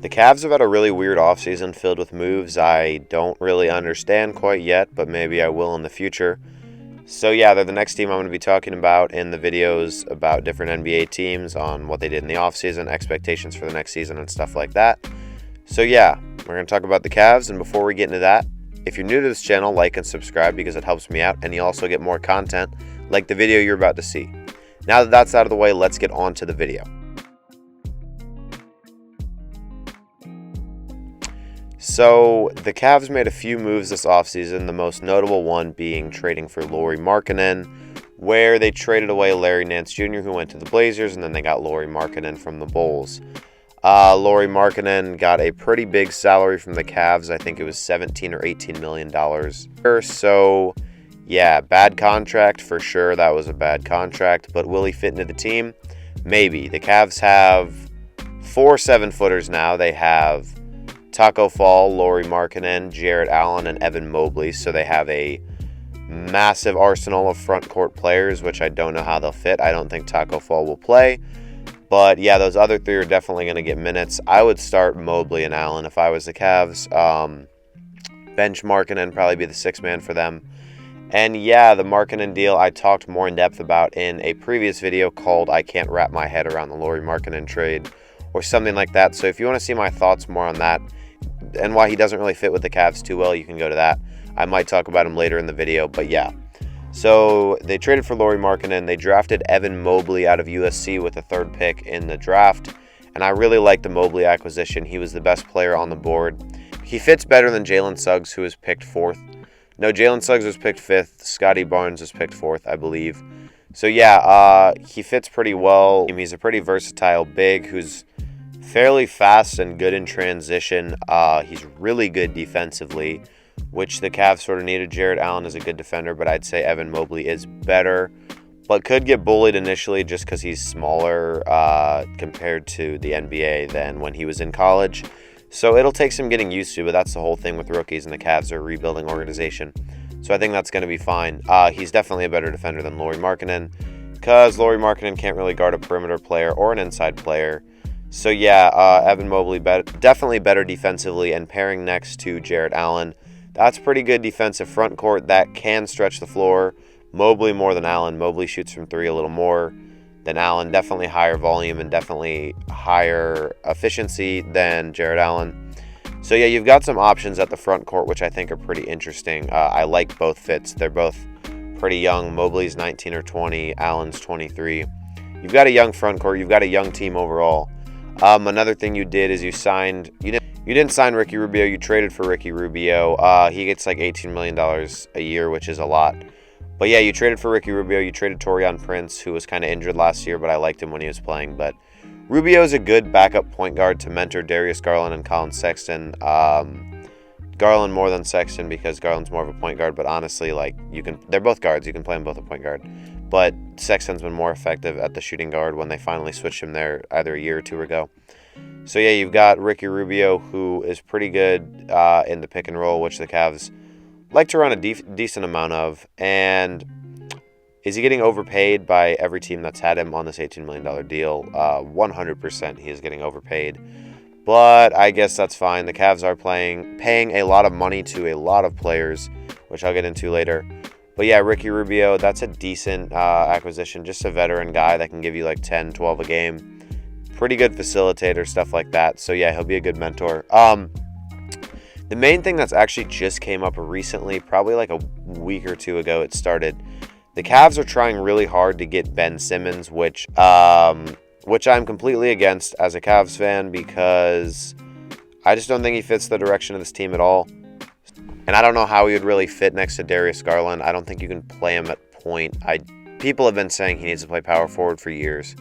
The Cavs have had a really weird offseason filled with moves I don't really understand quite yet, but maybe I will in the future. So yeah, they're the next team I'm going to be talking about in the videos about different NBA teams on what they did in the offseason, expectations for the next season, and stuff like that. So yeah, we're going to talk about the Cavs, and before we get into that, if you're new to this channel, like and subscribe because it helps me out, and you also get more content like the video you're about to see. Now that that's out of the way, let's get on to the video. So, the Cavs made a few moves this offseason, the most notable one being trading for Lauri Markkanen, where they traded away Larry Nance Jr., who went to the Blazers, and then they got Lauri Markkanen from the Bulls. Lauri Markkanen got a pretty big salary from the Cavs. I think it was $17 or $18 million. So, yeah, bad contract for sure. That was a bad contract, but will he fit into the team? Maybe. The Cavs have 4 7-footers now. They have Tacko Fall, Lauri Markkanen, Jarrett Allen, and Evan Mobley. So they have a massive arsenal of front court players, which I don't know how they'll fit. I don't think Tacko Fall will play. But yeah, those other three are definitely going to get minutes. I would start Mobley and Allen if I was the Cavs. Bench Markkanen, probably be the sixth man for them. And yeah, the Markkanen deal I talked more in depth about in a previous video called I Can't Wrap My Head Around the Lauri Markkanen Trade, or something like that. So if you want to see my thoughts more on that, and why he doesn't really fit with the Cavs too well, you can go to that. I might talk about him later in the video, but yeah. So they traded for Lauri Markkanen. They drafted Evan Mobley out of USC with the 3rd pick in the draft, and I really like the Mobley acquisition. He was the best player on the board. He fits better than Jalen Suggs, who was picked 4th. No, Jalen Suggs was picked 5th. Scotty Barnes was picked 4th, I believe. So yeah, he fits pretty well. He's a pretty versatile big who's fairly fast and good in transition. He's really good defensively, which the Cavs sort of needed. Jarrett Allen is a good defender, but I'd say Evan Mobley is better, but could get bullied initially just because he's smaller compared to the NBA than when he was in college. So it'll take some getting used to, but that's the whole thing with rookies, and the Cavs are a rebuilding organization. So I think that's going to be fine. He's definitely a better defender than Lauri Markkanen, because Lauri Markkanen can't really guard a perimeter player or an inside player. So yeah, Evan Mobley definitely better defensively, and pairing next to Jarrett Allen, that's pretty good defensive front court that can stretch the floor. Mobley more than Allen. Mobley shoots from 3 a little more than Allen. Definitely higher volume and definitely higher efficiency than Jarrett Allen. So yeah, you've got some options at the front court, which I think are pretty interesting. I like both fits. They're both pretty young. Mobley's 19 or 20. Allen's 23. You've got a young front court. You've got a young team overall. Another thing you did is you didn't sign Ricky Rubio. You traded for Ricky Rubio. He gets like $18 million a year, which is a lot. But yeah, you traded for Ricky Rubio. You traded Taurean Prince, who was kind of injured last year, but I liked him when he was playing. But Rubio is a good backup point guard to mentor Darius Garland and Colin Sexton. Garland more than Sexton because Garland's more of a point guard. But honestly, they're both guards. You can play them both a point guard. But Sexton's been more effective at the shooting guard when they finally switched him there either a year or 2 ago. So yeah, you've got Ricky Rubio, who is pretty good in the pick and roll, which the Cavs like to run a decent amount of. And is he getting overpaid by every team that's had him on this $18 million deal? 100% he is getting overpaid. But I guess that's fine. The Cavs are paying a lot of money to a lot of players, which I'll get into later. But yeah, Ricky Rubio, that's a decent acquisition. Just a veteran guy that can give you like 10, 12 a game. Pretty good facilitator, stuff like that. So yeah, he'll be a good mentor. The main thing that's actually just came up recently, probably like a week or 2 ago it started. The Cavs are trying really hard to get Ben Simmons, which I'm completely against as a Cavs fan because I just don't think he fits the direction of this team at all. And I don't know how he would really fit next to Darius Garland. I don't think you can play him at point. People have been saying he needs to play power forward for years.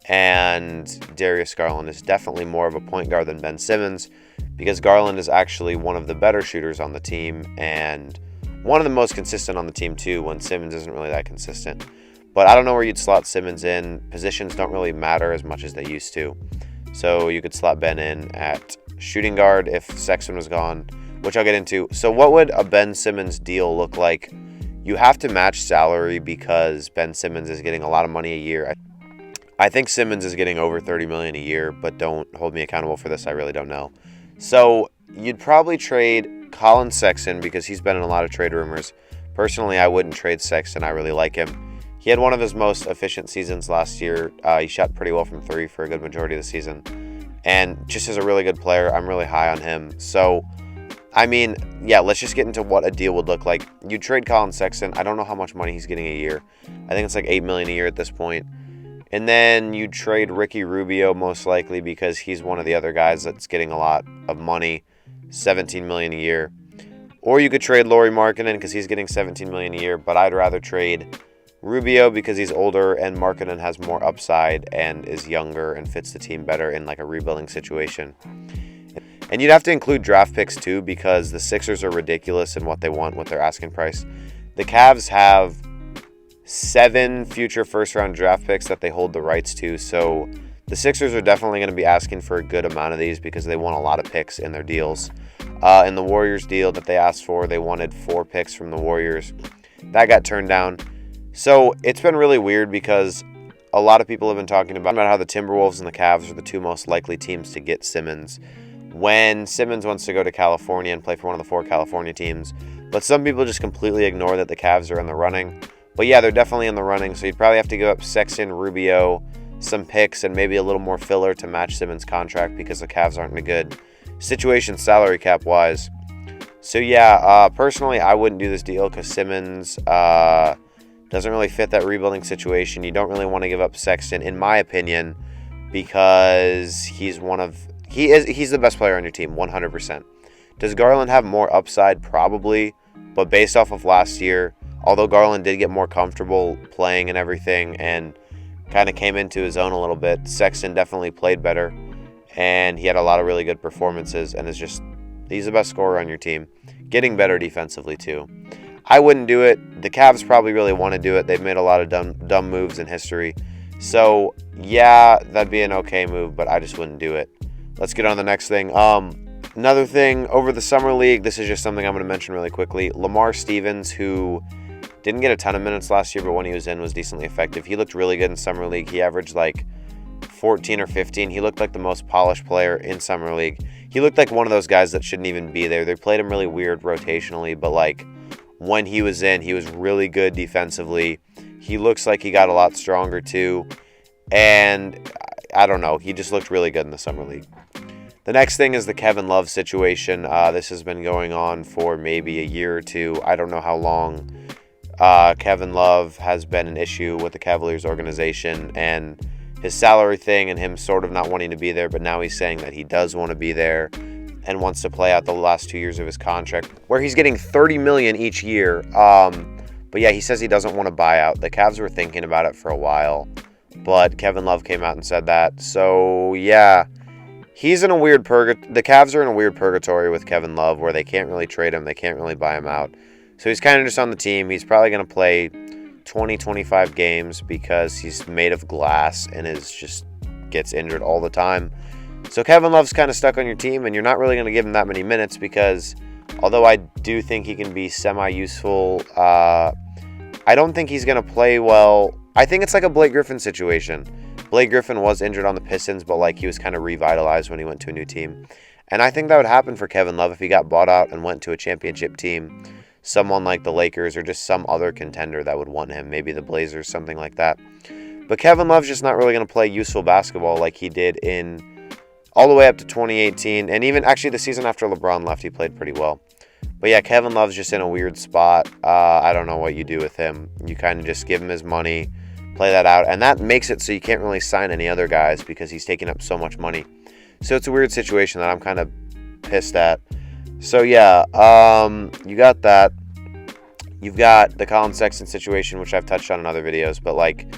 And Darius Garland is definitely more of a point guard than Ben Simmons because Garland is actually one of the better shooters on the team and one of the most consistent on the team too when Simmons isn't really that consistent. But I don't know where you'd slot Simmons in. Positions don't really matter as much as they used to. So you could slot Ben in at shooting guard if Sexton was gone, which I'll get into. So what would a Ben Simmons deal look like? You have to match salary because Ben Simmons is getting a lot of money a year. I think Simmons is getting over $30 million a year, but don't hold me accountable for this. I really don't know. So you'd probably trade Colin Sexton because he's been in a lot of trade rumors. Personally, I wouldn't trade Sexton. I really like him. He had one of his most efficient seasons last year. He shot pretty well from three for a good majority of the season. And just as a really good player, I'm really high on him. So, I mean, yeah, let's just get into what a deal would look like. You trade Colin Sexton. I don't know how much money he's getting a year. I think it's like $8 million a year at this point. And then you trade Ricky Rubio most likely because he's one of the other guys that's getting a lot of money, $17 million a year. Or you could trade Lauri Markkanen because he's getting $17 million a year, but I'd rather trade Rubio because he's older and Markkanen has more upside and is younger and fits the team better in like a rebuilding situation. And you'd have to include draft picks too because the Sixers are ridiculous in what they want with their asking price. The Cavs have 7 future first-round draft picks that they hold the rights to, so the Sixers are definitely going to be asking for a good amount of these because they want a lot of picks in their deals. In the Warriors deal that they asked for, they wanted 4 picks from the Warriors. That got turned down. So it's been really weird because a lot of people have been talking about how the Timberwolves and the Cavs are the 2 most likely teams to get Simmons when Simmons wants to go to California and play for one of the 4 California teams. But some people just completely ignore that the Cavs are in the running. But yeah, they're definitely in the running, so you'd probably have to give up Sexton, Rubio, some picks, and maybe a little more filler to match Simmons' contract because the Cavs aren't in a good situation salary cap-wise. So yeah, personally, I wouldn't do this deal because Simmons doesn't really fit that rebuilding situation. You don't really want to give up Sexton, in my opinion, because he's the best player on your team, 100%. Does Garland have more upside? Probably, but based off of last year, although Garland did get more comfortable playing and everything and kind of came into his own a little bit, Sexton definitely played better, and he had a lot of really good performances, and he's the best scorer on your team, getting better defensively too. I wouldn't do it. The Cavs probably really want to do it. They've made a lot of dumb moves in history. So, yeah, that'd be an okay move, but I just wouldn't do it. Let's get on to the next thing. Another thing, over the Summer League, this is just something I'm going to mention really quickly. Lamar Stevens, who didn't get a ton of minutes last year, but when he was in, was decently effective. He looked really good in Summer League. He averaged like 14 or 15. He looked like the most polished player in Summer League. He looked like one of those guys that shouldn't even be there. They played him really weird rotationally, but like when he was in, he was really good defensively. He looks like he got a lot stronger too. And I don't know. He just looked really good in the Summer League. The next thing is the Kevin Love situation. This has been going on for maybe a year or two. I don't know how long. Kevin Love has been an issue with the Cavaliers organization and his salary thing and him sort of not wanting to be there, but now he's saying that he does want to be there and wants to play out the last 2 years of his contract, where he's getting $30 million each year. But yeah, he says he doesn't want to buy out. The Cavs were thinking about it for a while, but Kevin Love came out and said that. So yeah, he's in a weird the Cavs are in a weird purgatory with Kevin Love where they can't really trade him, they can't really buy him out. So he's kind of just on the team. He's probably going to play 20, 25 games because he's made of glass and gets injured all the time. So Kevin Love's kind of stuck on your team, and you're not really going to give him that many minutes because although I do think he can be semi-useful, I don't think he's going to play well. I think it's like a Blake Griffin situation. Blake Griffin was injured on the Pistons, but like he was kind of revitalized when he went to a new team. And I think that would happen for Kevin Love if he got bought out and went to a championship team. Someone like the Lakers or just some other contender that would want him, maybe the Blazers, something like that. But Kevin Love's just not really going to play useful basketball like he did all the way up to 2018, and even actually the season after LeBron left, he played pretty well. But yeah, Kevin Love's just in a weird spot. I don't know what you do with him. You kind of just give him his money, play that out, and that makes it so you can't really sign any other guys because he's taking up so much money. So it's a weird situation that I'm kind of pissed at. So yeah, you got that. You've got the Colin Sexton situation, which I've touched on in other videos, but like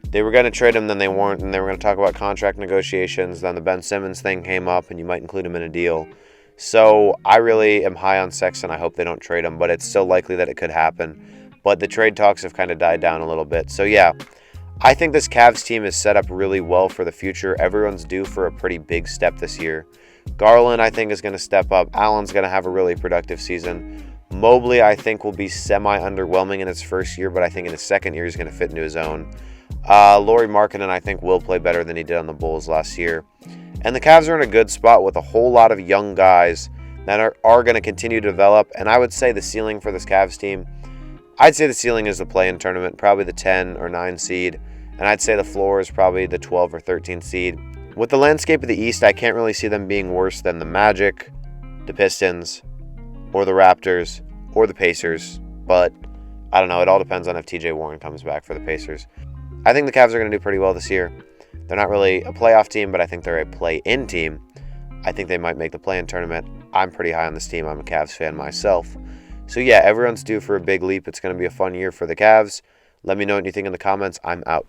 they were going to trade him, then they weren't, and they were going to talk about contract negotiations. Then the Ben Simmons thing came up, and you might include him in a deal. So I really am high on Sexton. I hope they don't trade him, but it's still likely that it could happen. But the trade talks have kind of died down a little bit. So yeah, I think this Cavs team is set up really well for the future. Everyone's due for a pretty big step this year. Garland, I think, is going to step up. Allen's going to have a really productive season. Mobley, I think, will be semi-underwhelming in his first year, but I think in his second year he's going to fit into his own. Lauri Markkanen, I think, will play better than he did on the Bulls last year. And the Cavs are in a good spot with a whole lot of young guys that are going to continue to develop. And I would say the ceiling for this Cavs team, I'd say the ceiling is the play-in tournament, probably the 10 or 9 seed. And I'd say the floor is probably the 12 or 13 seed. With the landscape of the East, I can't really see them being worse than the Magic, the Pistons, or the Raptors, or the Pacers. But I don't know. It all depends on if TJ Warren comes back for the Pacers. I think the Cavs are going to do pretty well this year. They're not really a playoff team, but I think they're a play-in team. I think they might make the play-in tournament. I'm pretty high on this team. I'm a Cavs fan myself. So yeah, everyone's due for a big leap. It's going to be a fun year for the Cavs. Let me know what you think in the comments. I'm out.